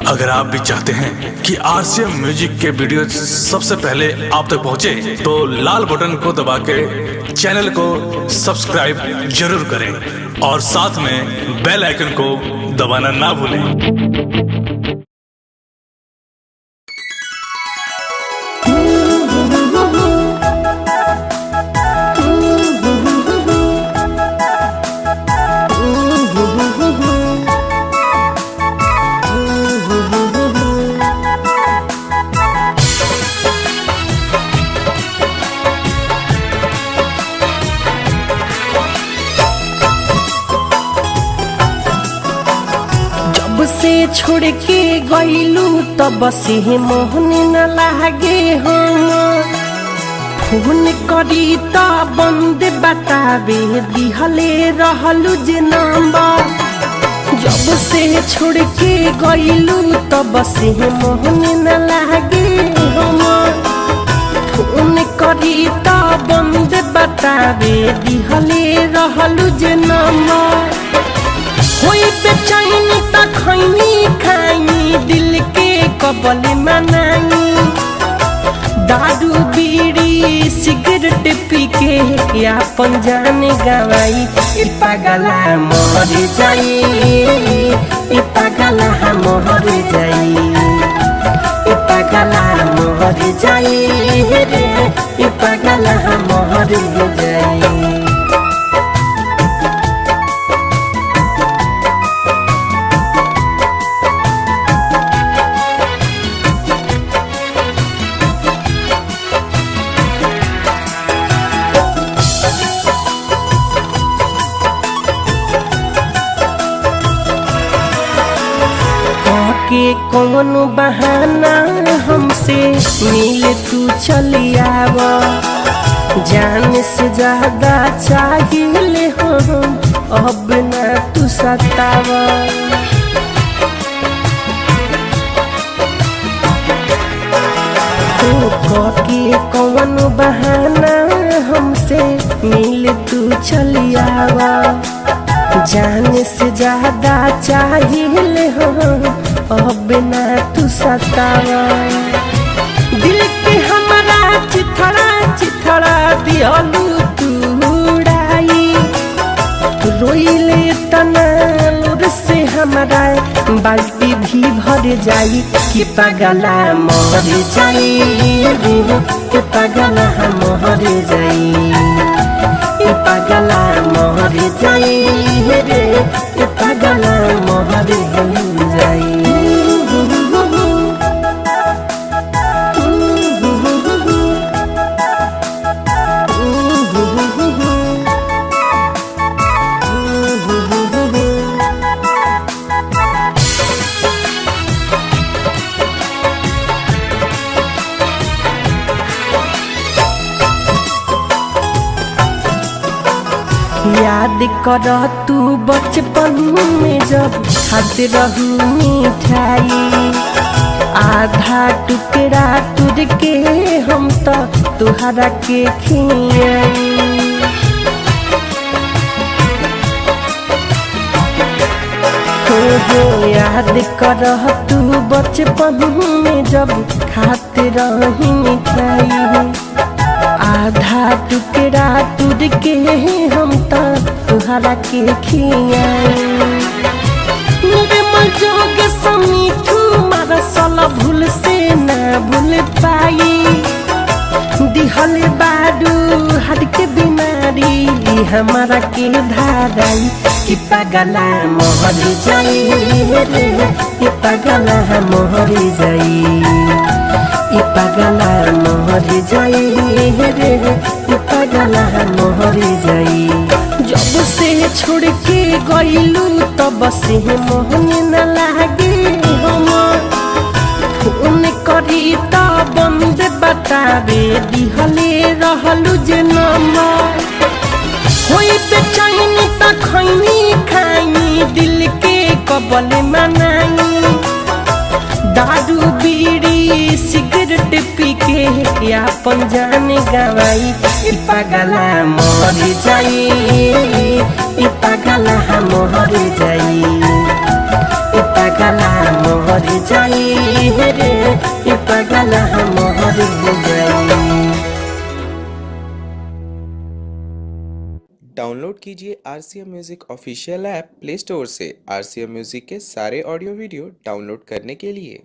अगर आप भी चाहते हैं कि आरसीएम म्यूजिक के वीडियो सबसे पहले आप तक पहुंचे, तो लाल बटन को दबा के चैनल को सब्सक्राइब जरूर करें और साथ में बेल आइकन को दबाना ना भूलें। से छोड़ के गईलू तब से मोहन न लागे हम फोन करी त बंद बतावे दिहले रहलू जे नंबर। जब से छोड़ के गईलू तब से मोहन न लागे हम फोन करी त बंद बतावे दिहले रहलू जे नंबर। होई बेचैनी त खैनी खाई दिल के कबल मनाई दारू बीड़ी सिगरेट पी के अपन जान गवाई। पागला मर जाई पागला मर जाई पागला मर जाई पागला मर जाई। के कौन बहाना हमसे मिल तू चली आव, जान से ज्यादा चाहिए हम अब ना तू सताव। के कौन बहाना हमसे मिल तू चली आव, जान से ज्यादा चाहिए हम अब ना तू सतावा। दिल के हमारा चिथड़ा चिथड़ा दिहलू तू उड़ाई रोइले तना लोर से हमारा बाल्टी भी भर जाई। कि पागला मर जाई पागला मर जाई पागला मर जाई पागला मर जाई। याद कर तू बचपन में जब खाते रहू मिठाई, आधा टुकड़ा तुर के हम तो तुहरा के खियाई। हो याद कर तू बचपन में जब खाते रही मिठाई, आधा टुकड़ा तुर के हम तो तुहरा के खियाई। मेरे मजोग समीठू मारा साला भूल से ना भूल पाई, दिहल बाडू हट के बीमारी हमारा के धाराई। कि पागला मर जाई पागला मर जाई पागला मर जाई पागला मर जाई। जब से छोड़ के गईलू तब से मोहन न लागे हम फोन करी त बंद बतावे दिहले रहलू जे नंबर। होई बेचैनी त खैनी खाई दिल के कबल मनाई दारू बीड़ी सिगरेट पी के अपन जान गवाई। पागला मर जाई पागला मर जाई। पगला मोहर जाई रे ई पगला मोहर जाई। डाउनलोड कीजिए RCM music official app play store से। RCM म्यूजिक के सारे ऑडियो वीडियो डाउनलोड करने के लिए।